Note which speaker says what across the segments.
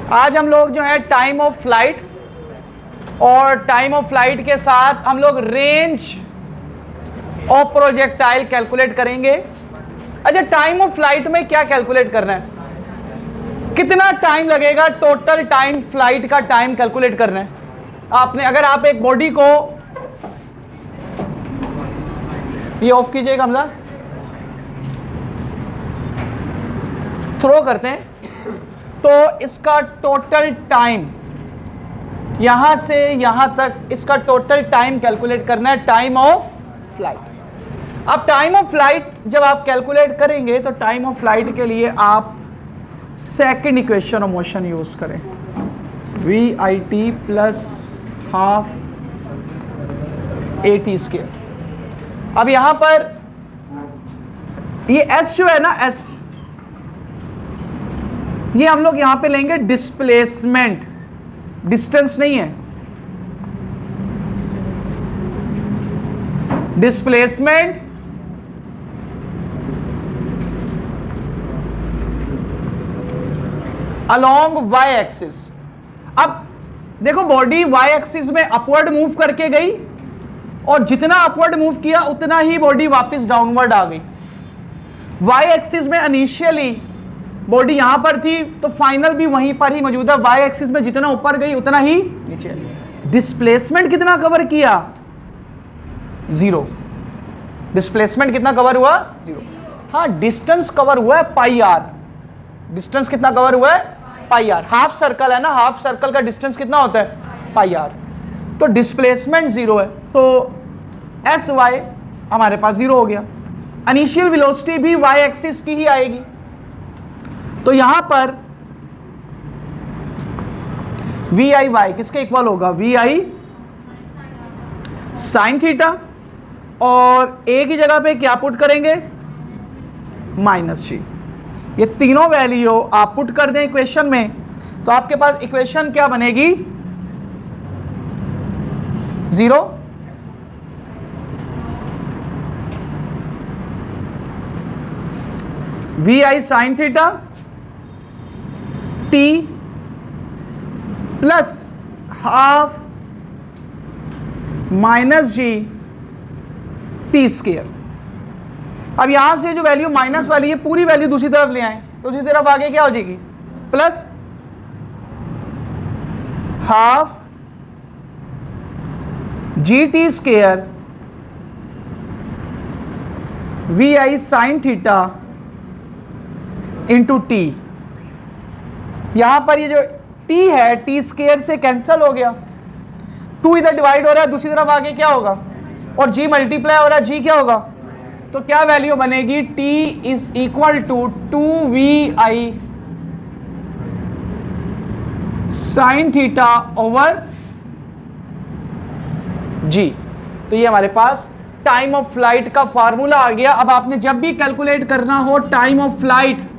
Speaker 1: आज हम लोग जो है टाइम ऑफ फ्लाइट और टाइम ऑफ फ्लाइट के साथ हम लोग रेंज ऑफ प्रोजेक्टाइल कैलकुलेट करेंगे। अच्छा, टाइम ऑफ फ्लाइट में क्या कैलकुलेट करना है, कितना टाइम लगेगा, टोटल टाइम फ्लाइट का टाइम कैलकुलेट करना है आपने। अगर आप एक बॉडी को, ये ऑफ कीजिएगा हमला, थ्रो करते हैं तो इसका टोटल टाइम यहां से यहां तक, इसका टोटल टाइम कैलकुलेट करना है, टाइम ऑफ फ्लाइट। अब टाइम ऑफ फ्लाइट जब आप कैलकुलेट करेंगे तो टाइम ऑफ फ्लाइट के लिए आप second equation of motion use करें, V I T plus half A T square. अब यहां पर ये एस जो है ना, एस ये हम लोग यहां पे लेंगे डिस्प्लेसमेंट, डिस्टेंस नहीं है, डिस्प्लेसमेंट अलोंग वाई एक्सिस। अब देखो बॉडी वाई एक्सिस में अपवर्ड मूव करके गई और जितना अपवर्ड मूव किया उतना ही बॉडी वापस डाउनवर्ड आ गई। वाई एक्सिस में इनिशियली बॉडी यहां पर थी तो फाइनल भी वहीं पर ही मौजूद है, वाई एक्सिस में जितना ऊपर गई उतना ही नीचे। डिस्प्लेसमेंट कितना कवर किया, जीरो। डिस्प्लेसमेंट कितना कवर हुआ, जीरो। हाँ, डिस्टेंस कवर हुआ है पाई आर। डिस्टेंस कितना कवर हुआ है, पाई आर। हाफ सर्कल है ना, हाफ सर्कल का डिस्टेंस कितना होता है, पाई आर। तो डिस्प्लेसमेंट जीरो है तो एस वाई हमारे पास जीरो हो गया। इनिशियल वेलोसिटी भी वाई एक्सिस की ही आएगी, तो यहां पर वी आई वाई किसके इक्वल होगा, वी आई साइन थीटा, और ए की जगह पे क्या पुट करेंगे, माइनस जी। ये तीनों वैल्यू आप पुट कर दें इक्वेशन में तो आपके पास इक्वेशन क्या बनेगी, zero V I sine theta T plus half minus G T square. अब यहां से जो वैल्यू माइनस वाली है पूरी वैल्यू दूसरी तरफ ले आए तो दूसरी तरफ आगे क्या हो जाएगी, plus half G T square V I sine theta into T. यहां पर ये जो t है टी स्क्वायर से कैंसिल हो गया, 2 इधर डिवाइड हो रहा है, दूसरी तरफ आगे क्या होगा, और g मल्टीप्लाई हो रहा है, g क्या होगा, तो क्या वैल्यू बनेगी, t is equal to 2vi sine theta over g। तो ये हमारे पास टाइम ऑफ फ्लाइट का फार्मूला आ गया। अब आपने जब भी कैलकुलेट करना हो time of flight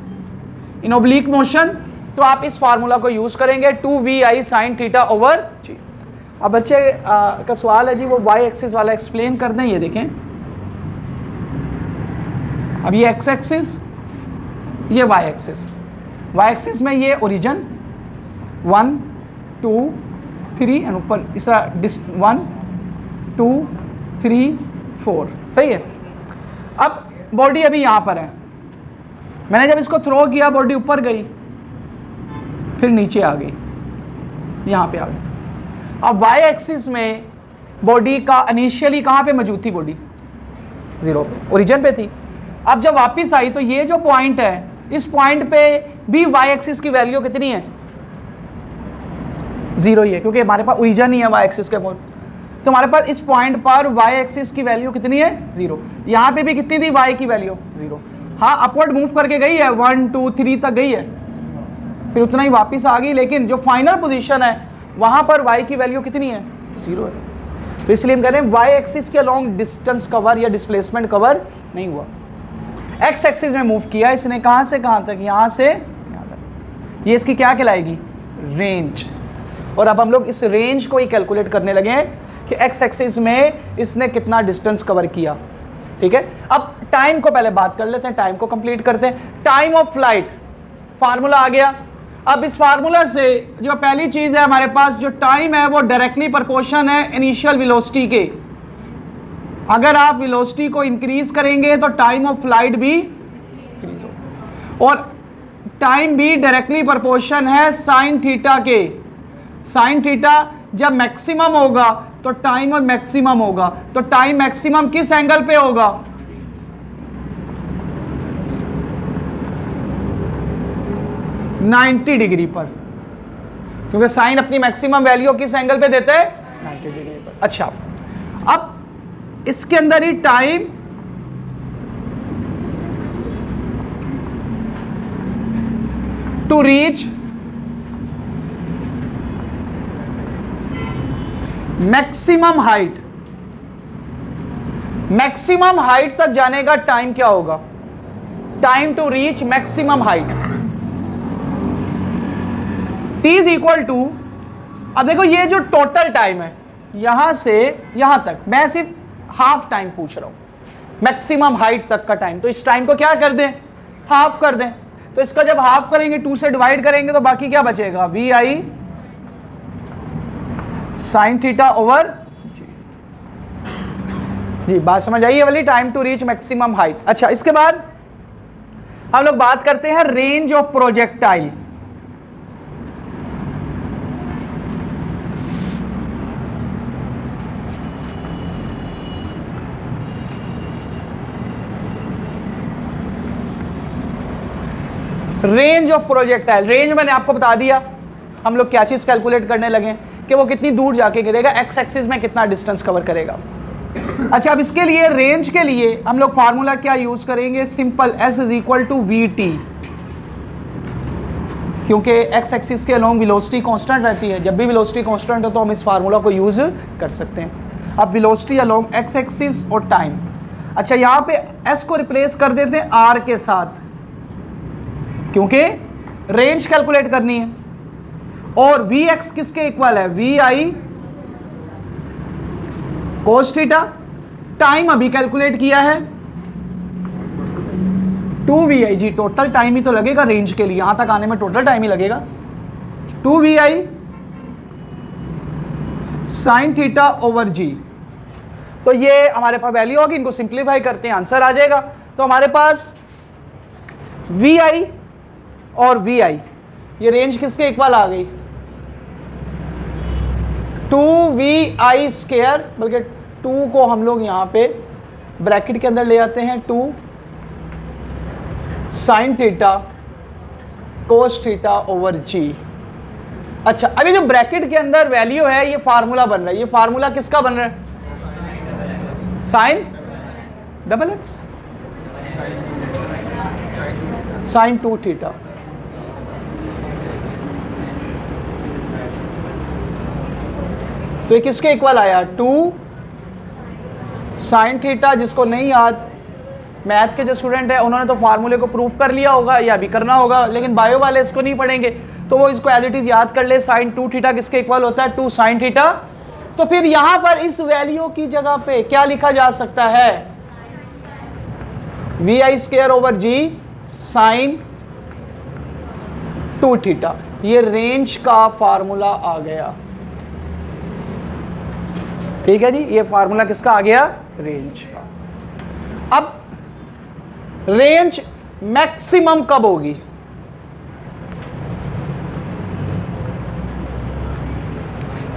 Speaker 1: in oblique motion तो आप इस फार्मूला को यूज करेंगे, 2vi साइन थीटा ओवर जी। अब बच्चे का सवाल है जी वो वाई एक्सिस वाला एक्सप्लेन कर दें। ये देखें, अब ये एक्स एक्सिस, ये वाई एक्सिस। वाई एक्सिस में ये ओरिजिन 1 2 3 एंड ऊपर इस तरह 1 2 3 4, सही है। अब बॉडी अभी यहां पर है, मैंने जब इसको थ्रो किया बॉडी ऊपर गई फिर नीचे आ गई, यहां पे आ गई। अब वाई एक्सिस में बॉडी का इनिशियली कहां पे मौजूद थी, बॉडी जीरो पे, ओरिजिन पे थी। अब जब वापस आई तो ये जो पॉइंट है, इस पॉइंट पे भी वाई एक्सिस की वैल्यू कितनी है, जीरो ही है, क्योंकि हमारे पास ओरिजिन ही है वाई एक्सिस के पॉइंट। तो हमारे पास इस पॉइंट पर वाई एक्सिस की वैल्यू कितनी है, जीरो। यहां पे भी कितनी थी वाई की वैल्यू, जीरो। हाँ, अपवर्ड मूव करके गई है, 1 2 3 तक गई है, फिर उतना ही वापस आ गई, लेकिन जो फाइनल पोजीशन है वहां पर y की वैल्यू कितनी है, जीरो है। तो इसलिए हम कह रहे हैं y एक्सिस के अलोंग डिस्टेंस कवर या डिस्प्लेसमेंट कवर नहीं हुआ। x एक्सिस में मूव किया इसने, कहां से कहां तक, यहां से यहां तक, ये इसकी क्या कहलाएगी, रेंज। और अब हम लोग इस रेंज को ही कैलकुलेट करने लगे हैं कि x एक्सिस में इसने कितना डिस्टेंस कवर किया, ठीक है। अब टाइम को पहले बात कर लेते हैं, टाइम को कंप्लीट करते हैं। टाइम ऑफ फ्लाइट फार्मूला आ गया, अब इस फार्मूला से जो पहली चीज है हमारे पास, जो टाइम है वो डायरेक्टली प्रोपोर्शन है इनिशियल वेलोसिटी के। अगर आप वेलोसिटी को इंक्रीज करेंगे तो टाइम ऑफ फ्लाइट भी इंक्रीज होगा, और टाइम भी डायरेक्टली प्रोपोर्शन है साइन थीटा के। साइन थीटा जब मैक्सिमम होगा तो टाइम और मैक्सिमम होगा, तो टाइम मैक्सिमम किस एंगल पे होगा? नाइन्टी डिग्री पर, क्योंकि साइन अपनी मैक्सिमम वैल्यू किस एंगल पे देते हैं? 90 डिग्री पर। अच्छा, अब इसके अंदर ही time to reach maximum height, maximum height तक जाने का टाइम क्या होगा? Time to reach maximum height T is equal to, अब देखो ये जो टोटल टाइम है यहां से यहां तक, मैं सिर्फ हाफ टाइम पूछ रहा हूं, मैक्सिमम हाइट तक का टाइम, तो इस टाइम को क्या कर दें? हाफ कर दें। तो इसका जब हाफ करेंगे, 2 से डिवाइड करेंगे, तो बाकी क्या बचेगा? V I sine theta over G. बात समझ आई है वाली, time to reach maximum height. अच्छा, इसके बाद हम लोग बात करते हैं range of projectile. Range of projectile, range मैंने आपको बता दिया, हम लोग क्या चीज कैलकुलेट करने लगे कि वो कितनी दूर जाके गिरेगा, एक्स एक्सिस में कितना डिस्टेंस कवर करेगा। अच्छा, अब इसके लिए रेंज के लिए हम लोग फार्मूला क्या यूज करेंगे? Simple, S is equal to V T, क्योंकि एक्स एक्सिस के अलोंग वेलोसिटी कांस्टेंट रहती है। जब भी वेलोसिटी कांस्टेंट हो तो हम इस फार्मूला को यूज कर सकते हैं। अब वेलोसिटी अलोंग एक्स एक्सिस और टाइम। अच्छा, यहाँ पे S को रिप्लेस कर देते हैं R के साथ, क्योंकि रेंज कैलकुलेट करनी है, और वी एक्स किसके इक्वल है? V I cos theta. Time अभी कैलकुलेट किया है 2vi जी, टोटल टाइम ही तो लगेगा रेंज के लिए, यहां तक आने में टोटल टाइम ही लगेगा। 2vi साइन थीटा ओवर जी। तो ये हमारे पास वैल्यू होगी, इनको सिंप्लीफाई करते हैं, आंसर आ जाएगा। तो हमारे पास vi और vi, ये रेंज किसके इक्वल आ गई? 2vi स्क्वायर, बल्कि 2 को हम लोग यहां पे ब्रैकेट के अंदर ले आते हैं, 2 sine theta cos theta over G. अच्छा, अभी जो ब्रैकेट के अंदर वैल्यू है, ये फार्मूला बन रहा है, ये फार्मूला किसका बन रहा है? Sine double X, sine 2 theta. तो ये किसके इक्वल आया? 2 साइन थीटा। जिसको नहीं याद, मैथ के जो स्टूडेंट है उन्होंने तो फार्मूले को प्रूफ कर लिया होगा या भी करना होगा, लेकिन बायो वाले इसको नहीं पढ़ेंगे, तो वो इसको एज इट इज याद कर ले। साइन 2 थीटा किसके इक्वल होता है? 2 साइन थीटा। तो फिर यहां पर इस वैल्यू की जगह पे क्या लिखा जा सकता है? V I square over G sine 2 theta. ये रेंज का फार्मूला आ गया। ठीक है जी, ये फार्मूला किसका आ गया? रेंज का। अब रेंज मैक्सिमम कब होगी?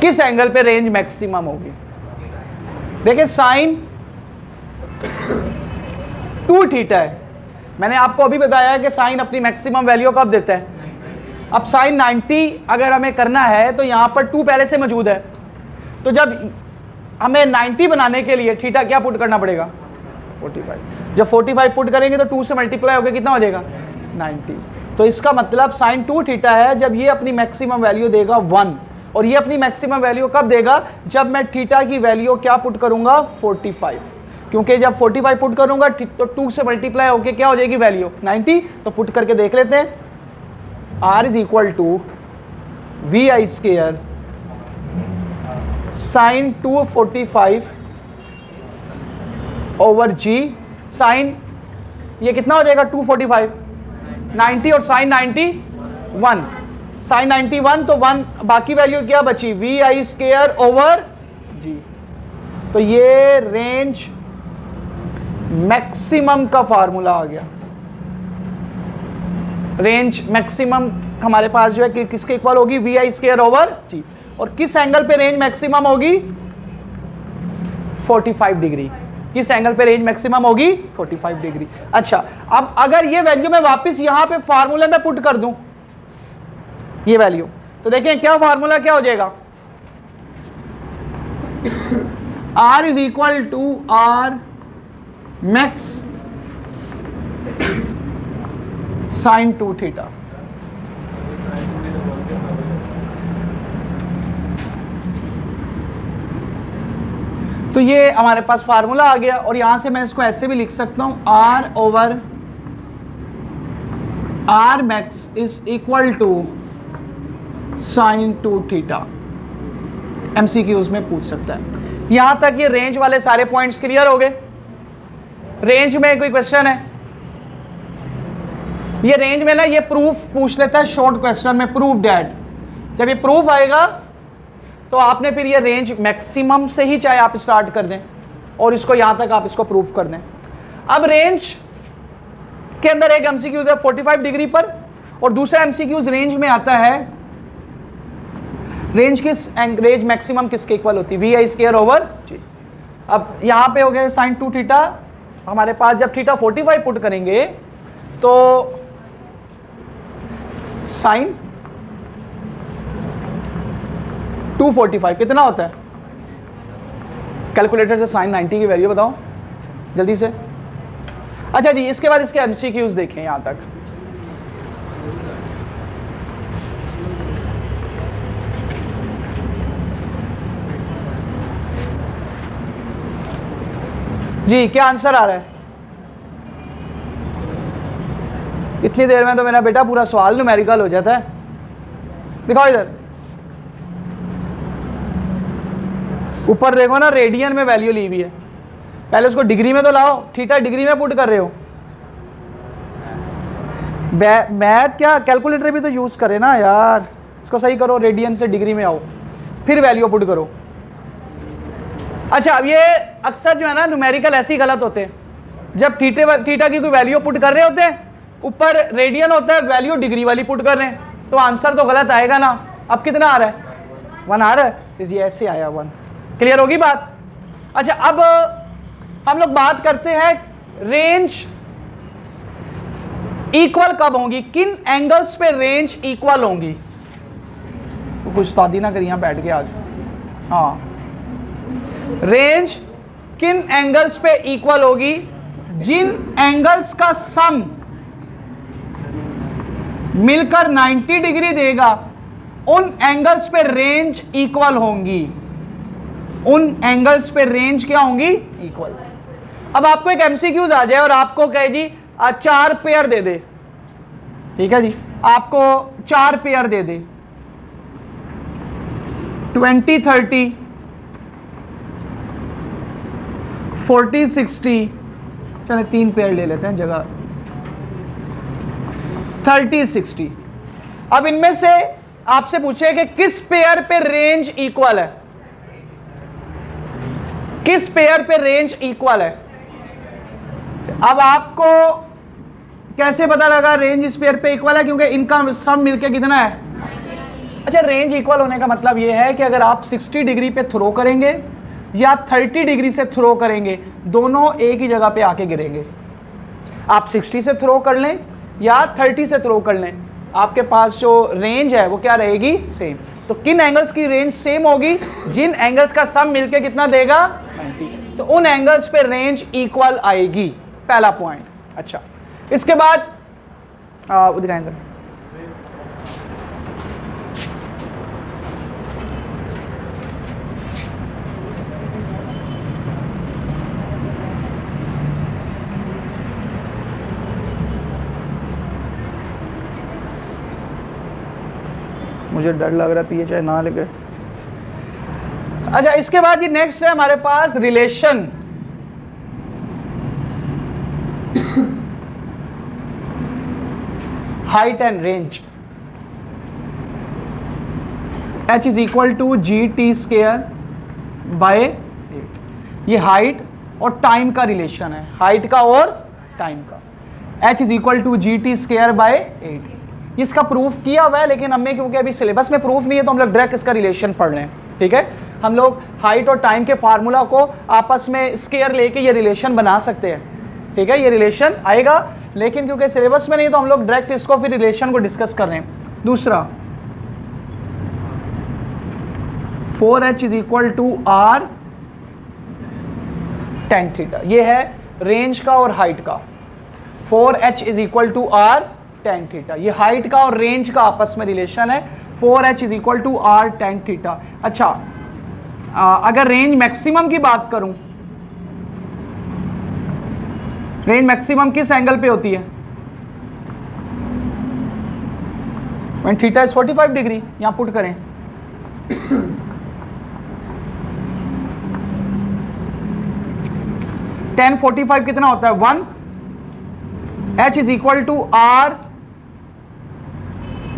Speaker 1: किस एंगल पे रेंज मैक्सिमम होगी? देखिए, साइन 2 थीटा है, मैंने आपको अभी बताया कि साइन अपनी मैक्सिमम वैल्यू कब देता है? अब साइन 90 अगर हमें करना है तो यहां पर 2 पहले से मौजूद है, तो जब हमें 90 बनाने के लिए थीटा क्या पुट करना पड़ेगा? 45। जब 45 पुट करेंगे तो 2 से मल्टीप्लाई होकर कितना हो जाएगा? 90। तो इसका मतलब साइन 2 थीटा है जब ये अपनी मैक्सिमम वैल्यू देगा 1, और ये अपनी मैक्सिमम वैल्यू कब देगा? जब मैं थीटा की वैल्यू क्या पुट करूंगा? 45। क्योंकि जब 45 पुट करूंगा तो 2 से मल्टीप्लाई होकर क्या हो जाएगी वैल्यू? 90। तो पुट करके देख लेते हैं। R is equal to V I square sine 245 over G. Sine ये कितना हो जाएगा? 245, 90 और साइन 91। साइन 91, तो 1 बाकी वैल्यू क्या बची, वी आई स्क्वायर ओवर जी। तो ये रेंज मैक्सिमम का फार्मूला आ गया। रेंज मैक्सिमम हमारे पास जो है कि किसके इक्वल होगी, वी आई स्क्वायर ओवर जी। और किस एंगल पे रेंज मैक्सिमम होगी, 45 डिग्री। किस एंगल पे रेंज मैक्सिमम होगी, 45 डिग्री। अच्छा, अब अगर ये वैल्यू मैं वापस यहां पे फार्मूले में पुट कर दूं ये वैल्यू, तो देखें क्या फार्मूला क्या हो जाएगा, R is equal to R max sine 2 theta. तो ये हमारे पास फार्मूला आ गया, और यहां से मैं इसको ऐसे भी लिख सकता हूं, R over R max is equal to sine 2 theta. MCQs में पूछ सकता है। यहां तक ये रेंज वाले सारे पॉइंट्स क्लियर हो गए। रेंज में कोई क्वेश्चन है, ये रेंज में ना ये प्रूफ पूछ लेता है शॉर्ट क्वेश्चन में, प्रूफ डैट। जब ये प्रूफ आएगा तो आपने फिर ये रेंज मैक्सिमम से ही चाहे आप स्टार्ट कर दें और इसको यहां तक आप इसको प्रूफ कर दें। अब रेंज के अंदर एक एमसीक्यूज है 45 डिग्री पर, और दूसरा एमसीक्यूज रेंज में आता है, रेंज रेंज मैक्सिमम किसके इक्वल होती है, वी आई स्क्वायर ओवर जी। अब यहां पे हो गया साइन 2 थीटा, हमारे पास जब थीटा 45 पुट करेंगे तो साइन 245 कितना होता है, कैलकुलेटर से साइन 90 की वैल्यू बताओ जल्दी से। अच्छा जी, इसके बाद इसके एमसीक्यूज देखें यहां तक। जी क्या आंसर आ रहा है, इतनी देर में तो मेरा बेटा पूरा सवाल न्यूमेरिकल हो जाता है। दिखाओ इधर, ऊपर देखो ना, रेडियन में वैल्यू ली हुई है, पहले उसको डिग्री में तो लाओ, थीटा डिग्री में पुट कर रहे हो। मैथ क्या, कैलकुलेटर भी तो यूज करे ना यार, इसको सही करो, रेडियन से डिग्री में आओ, फिर वैल्यू पुट करो। अच्छा, अब ये अक्सर जो है ना न्यूमेरिकल ऐसे ही गलत होते हैं, जब थीटा की कोई वैल्यू पुट कर रहे होते हैं, ऊपर रेडियन होता है, वैल्यू डिग्री वाली पुट कर रहे हैं, तो आंसर तो गलत आएगा ना। अब कितना आ रहा है, 1 आ रहा है, ये ऐसे आया 1। क्लियर होगी बात। अच्छा, अब हम लोग बात करते हैं रेंज इक्वल कब होंगी, किन एंगल्स पे रेंज इक्वल होंगी। तो कुछ उस्तादी ना करिए यहां बैठ के आज। हाँ, रेंज किन एंगल्स पे इक्वल होगी, जिन एंगल्स का सम मिलकर 90 डिग्री देगा, उन एंगल्स पे रेंज इक्वल होंगी। उन एंगल्स पे रेंज क्या होंगी, इक्वल। अब आपको एक एमसीक्यूज आ जाए और आपको कहे जी 4 पेयर दे दे, ठीक है जी, आपको 4 पेयर दे दे, 20 30 40 60, चले 3 पेयर ले लेते हैं जगह, 30 60। अब इनमें से आपसे पूछे कि किस पेयर पे रेंज इक्वल है, किस पेयर पे रेंज इक्वल है। अब आपको कैसे पता लगा रेंज इस पेयर पे इक्वल है, क्योंकि इनका सम मिलके कितना है। अच्छा, रेंज इक्वल होने का मतलब यह है कि अगर आप 60 डिग्री पे थ्रो करेंगे या 30 डिग्री से थ्रो करेंगे, दोनों एक ही जगह पे आके गिरेंगे। आप 60 से थ्रो कर लें या 30 से थ्रो कर लें, आपके पास जो रेंज है वो क्या रहेगी, सेम। तो किन एंगल्स की रेंज सेम होगी, जिन एंगल्स का सम मिलके कितना देगा, 90, तो उन एंगल्स पे रेंज इक्वल आएगी, पहला पॉइंट। अच्छा, इसके बाद दिखाएं इधर, मुझे डर लग रहा था ये चाहे ना लिखे। अच्छा, इसके बाद ये नेक्स्ट है हमारे पास relation. Height and range. h is equal to G T square by 8। ये हाइट और टाइम का रिलेशन है, हाइट का और टाइम का। h is equal to G T square by 8। इसका प्रूफ किया हुआ है, लेकिन हमें क्योंकि अभी सिलेबस में प्रूफ नहीं है तो हम लोग डायरेक्ट इसका रिलेशन पढ़ रहे हैं। ठीक है, हम लोग हाइट और टाइम के फार्मूला को आपस में स्केयर लेके ये रिलेशन बना सकते हैं। ठीक है, ये रिलेशन आएगा, लेकिन क्योंकि सिलेबस में नहीं तो हम लोग डायरेक्ट इसको फिर रिलेशन को डिस्कस कर रहे हैं। दूसरा 4h is equal to r tan theta, ये है रेंज का और हाइट का। 4h is equal to r tan theta, ये हाइट का और रेंज का आपस में रिलेशन है। 4h is equal to r tan theta. अच्छा, अगर रेंज मैक्सिमम की बात करूं, रेंज मैक्सिमम किस एंगल पे होती है? व्हेन थीटा इज 45 डिग्री, यहां पुट करें। tan 45 कितना होता है? 1। h is equal to r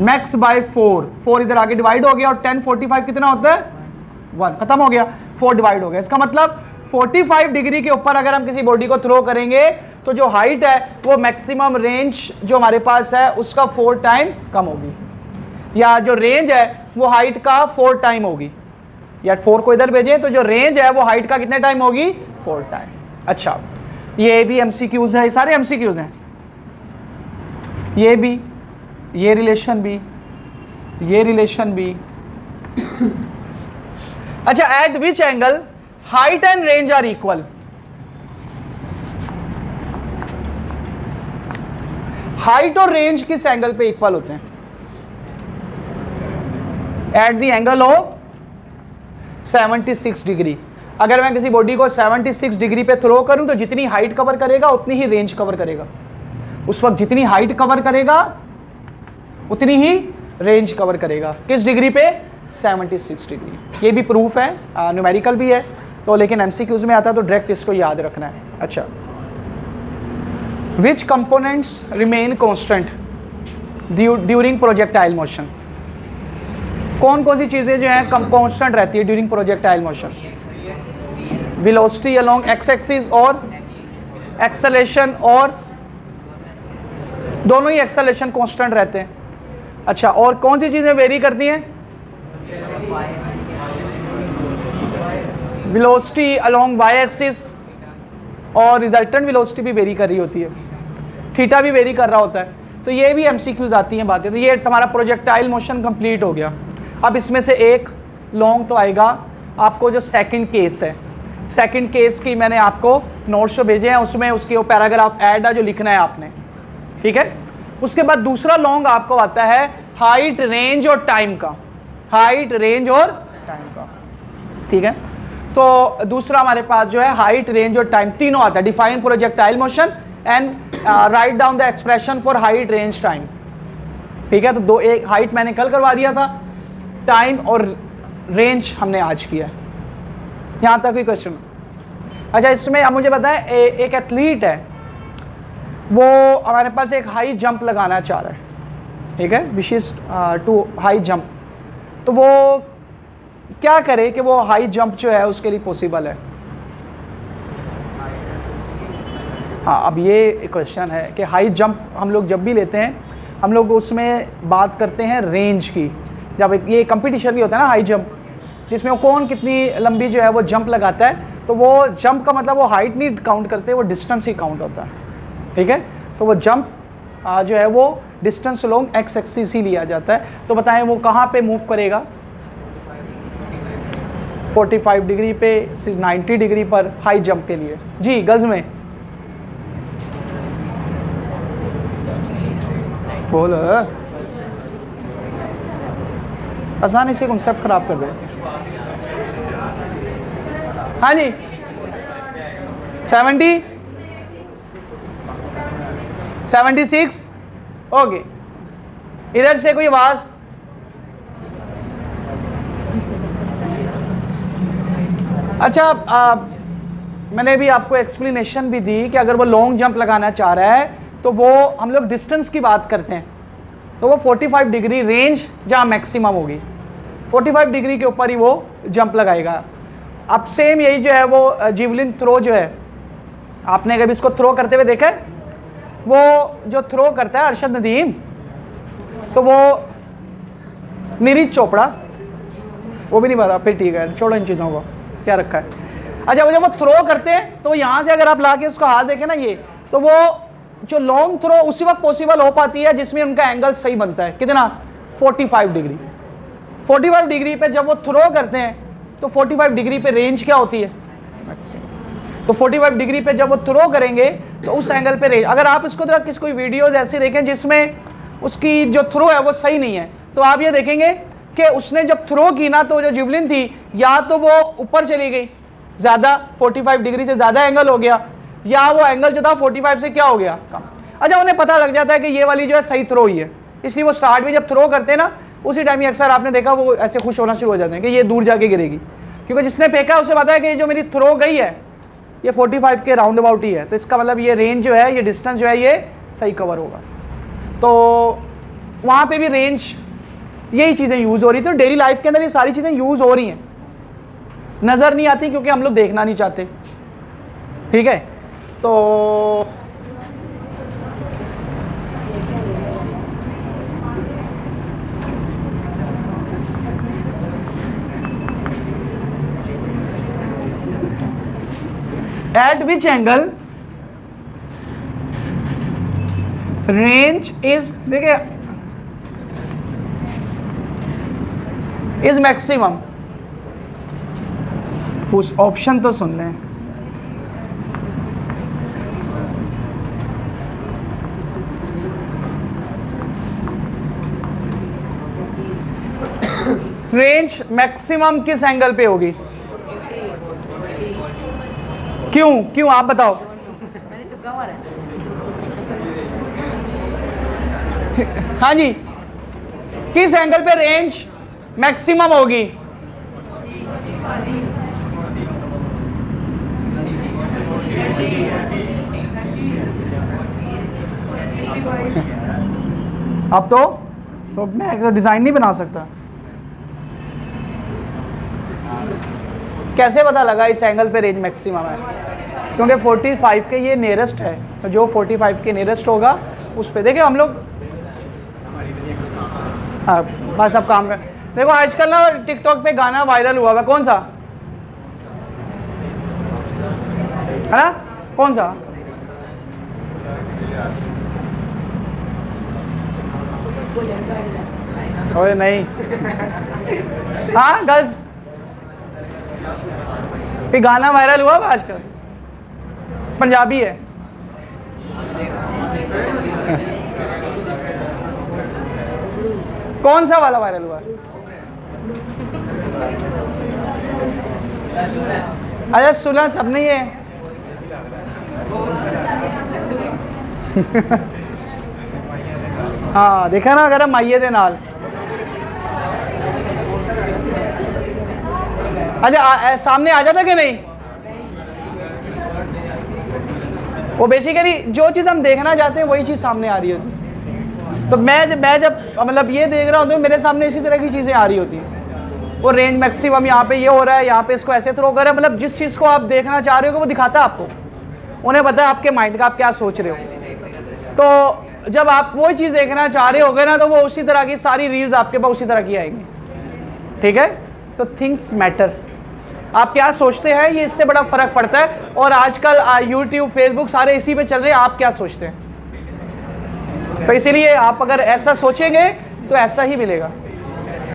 Speaker 1: max by 4 इधर आगे डिवाइड हो गया, और tan 45 कितना होता है? 1। खत्म हो गया, 4 डिवाइड हो गया। इसका मतलब 45 डिग्री के ऊपर अगर हम किसी बॉडी को थ्रो करेंगे तो जो हाइट है वो मैक्सिमम रेंज जो हमारे पास है उसका 4 टाइम कम होगी, या जो रेंज है वो हाइट का 4 टाइम होगी। या 4 को इधर भेजें तो जो रेंज है वो हाइट का कितने टाइम होगी? 4 टाइम। अच्छा, ये भी एमसीक्यूज है, ये सारे एमसीक्यूज हैं। ये भी, ये रिलेशन भी, ये रिलेशन भी। अच्छा, at which angle height and range are equal? Height और रेंज किस एंगल पे इक्वल होते हैं? At the angle of 76 degree. अगर मैं किसी बॉडी को 76 डिग्री पे थ्रो करूं तो जितनी हाइट कवर करेगा उतनी ही रेंज कवर करेगा। उस वक्त जितनी हाइट कवर करेगा उतनी ही रेंज कवर करेगा। किस डिग्री पे? 76 डिग्री। ये भी प्रूफ है, न्यूमेरिकल भी है तो, लेकिन एमसीक्यूज में आता है तो डायरेक्ट इसको याद रखना है। अच्छा, which components remain constant during projectile motion? कौन कौन सी चीजें जो है कांस्टेंट रहती है during projectile motion? Velocity along X axis और एक्सेलेरेशन, और दोनों ही एक्सेलेरेशन कांस्टेंट रहते हैं। अच्छा, और कौन सी चीजें वेरी करती हैं? वेलोसिटी अलोंग वाई एक्सिस, और रिजल्टेंट वेलोसिटी भी वेरी कर रही होती है, थीटा भी वेरी कर रहा होता है। तो ये भी एमसीक्यूज आती हैं बातें। तो ये हमारा प्रोजेक्टाइल मोशन कंप्लीट हो गया। अब इसमें से एक लॉन्ग तो आएगा आपको, जो सेकंड केस है। सेकंड केस की मैंने आपको नोट्स जो भेजे हैं उसमें उसके वो पैराग्राफ ऐड है जो लिखना है आपने। ठीक है, उसके बाद दूसरा लॉन्ग आपको आता है हाइट, रेंज और टाइम का। हाइट, रेंज और टाइम का। ठीक है, तो दूसरा हमारे पास जो है हाइट, रेंज और टाइम तीनों आता है। Define projectile motion and write down the expression for height, range, time. ठीक है, तो दो, एक हाइट मैंने कल करवा दिया था, टाइम और रेंज हमने आज किया है। यहाँ तक कोई क्वेश्चन? अच्छा, इसमें अब मुझे बताएं, एक एथलीट है, वो हमारे पास एक हाई जंप लगाना चाह रहा है। ठीक है, विशिष्ट टू हाई जंप। तो वो क्या करे कि वो हाई जंप जो है उसके लिए पॉसिबल है? हाँ, अब ये क्वेश्चन है कि हाई जंप हम लोग जब भी लेते हैं हम लोग उसमें बात करते हैं रेंज की। जब ये कंपटीशन भी होता है ना हाई जंप, जिसमें वो कौन कितनी लंबी जो है वो जंप लगाता है, तो वो जंप का मतलब वो हाइट नहीं काउंट करते, वो डिस्टेंस ही काउंट होता है। ठीक है, तो वो जंप जो है वो डिस्टेंस अलोंग एक्स एक्सिस ही लिया जाता है। तो बताएं वो कहाँ पे मूव करेगा? 45 डिग्री पे 90 डिग्री पर हाई जंप के लिए। जी, गज में बोल, आसानी से कॉन्सेप्ट खराब कर रहे हैं। हाँ जी, 70, 76। ओके, इधर से कोई आवाज? अच्छा, मैंने भी आपको एक्सप्लेनेशन भी दी कि अगर वो लॉन्ग जंप लगाना चाह रहा है तो वो हम लोग डिस्टेंस की बात करते हैं, तो वो 45 डिग्री रेंज जहाँ मैक्सिमम होगी। 45 डिग्री के ऊपर ही वो जंप लगाएगा। अब सेम यही जो है वो जिवलिन थ्रो जो है, आपने कभी इसको थ्रो करते हुए देखा है? वो जो थ्रो करता है अरशद नदीम, तो वो नीरज चोपड़ा, वो भी नहीं पता, फिर ठीक है छोड़ो इन चीज़ों को, क्या रखा है। अच्छा, वो जब वो थ्रो करते हैं तो यहाँ से अगर आप ला के उसका हाथ देखें ना ये, तो वो जो लॉन्ग थ्रो उसी वक्त पॉसिबल हो पाती है जिसमें उनका एंगल सही बनता है। कितना? 45 डिग्री। 45 डिग्री पे जब वो थ्रो करते हैं तो 45 डिग्री पे रेंज क्या होती है? तो 45 डिग्री पे जब वो थ्रो करेंगे तो उस एंगल पे रेंज, अगर आप इसको जरा कोई वीडियोज ऐसी देखें जिसमें उसकी जो थ्रो है वो सही नहीं है, तो आप ये देखेंगे कि उसने जब थ्रो की ना तो जो जिवलिन थी या तो वो ऊपर चली गई ज़्यादा, 45 डिग्री से ज़्यादा एंगल हो गया, या वो एंगल जो था 45 से क्या हो गया, कम। अच्छा, उन्हें पता लग जाता है कि ये वाली जो है सही थ्रो ही है, इसलिए वो स्टार्ट में जब थ्रो करते हैं ना उसी टाइम ही अक्सर आपने देखा वो ऐसे खुश होना शुरू हो जाते हैं कि ये दूर जाके गिरेगी, क्योंकि जिसने फेंका उसे पता है कि ये जो मेरी थ्रो गई है ये 45 के राउंड अबाउट ही है, तो इसका मतलब ये रेंज जो है, ये डिस्टेंस जो है ये सही कवर होगा। तो वहाँ पे भी रेंज, यही चीज़ें यूज़ हो रही थी। तो डेली लाइफ के अंदर ये सारी चीज़ें यूज़ हो रही हैं, नज़र नहीं आती क्योंकि हम लोग देखना नहीं चाहते। ठीक है, तो eight which angle range is, देखिए, इज मैक्सिमम। उस ऑप्शन तो सुन लें। रेंज मैक्सिमम किस एंगल पे होगी? क्यों क्यों आप बताओ। हाँ जी, किस एंगल पे रेंज मैक्सिमम होगी? अब तो मैं डिजाइन नहीं बना सकता। कैसे पता लगा इस एंगल पे रेंज मैक्सिमम है? क्योंकि 45 के ये नियरेस्ट है, तो जो 45 के नियरेस्ट होगा उस पे देखिए हम लोग, हाँ बस अब काम कर। देखो आजकल ना टिकटॉक पे गाना वायरल हुआ है, कौन सा है ना, कौन सा? ओए नहीं हाँ गर्ल्स, ये गाना वायरल हुआ आजकल, पंजाबी है। कौन सा वाला वायरल हुआ? अच्छा सुना सबने ये हाँ देखा ना, अगर हम आइए थे नाल। अच्छा सामने आ जाता कि नहीं? वो बेसिकली जो चीज़ हम देखना चाहते हैं वही चीज़ सामने आ रही होती। तो मैं जब मतलब ये देख रहा हूँ तो मेरे सामने इसी तरह की चीज़ें आ रही होती हैं। वो रेंज मैक्सिमम यहाँ पे ये हो रहा है, यहाँ पे इसको ऐसे थ्रो कर रहा है, मतलब जिस चीज़ को आप देखना चाह रहे हो वो दिखाता है आपको, उन्हें पता है आपके माइंड का आप क्या सोच रहे हो। तो जब आप वो चीज़ देखना चाह रहे होगे ना तो वो उसी तरह की सारी रील्स आपके पास उसी तरह की आएंगी। ठीक है, तो थिंग्स मैटर, आप क्या सोचते हैं ये इससे बड़ा फर्क पड़ता है। और आजकल यूट्यूब फेसबुक सारे इसी पे चल रहे हैं, आप क्या सोचते हैं। तो इसीलिए आप अगर ऐसा सोचेंगे तो ऐसा ही मिलेगा।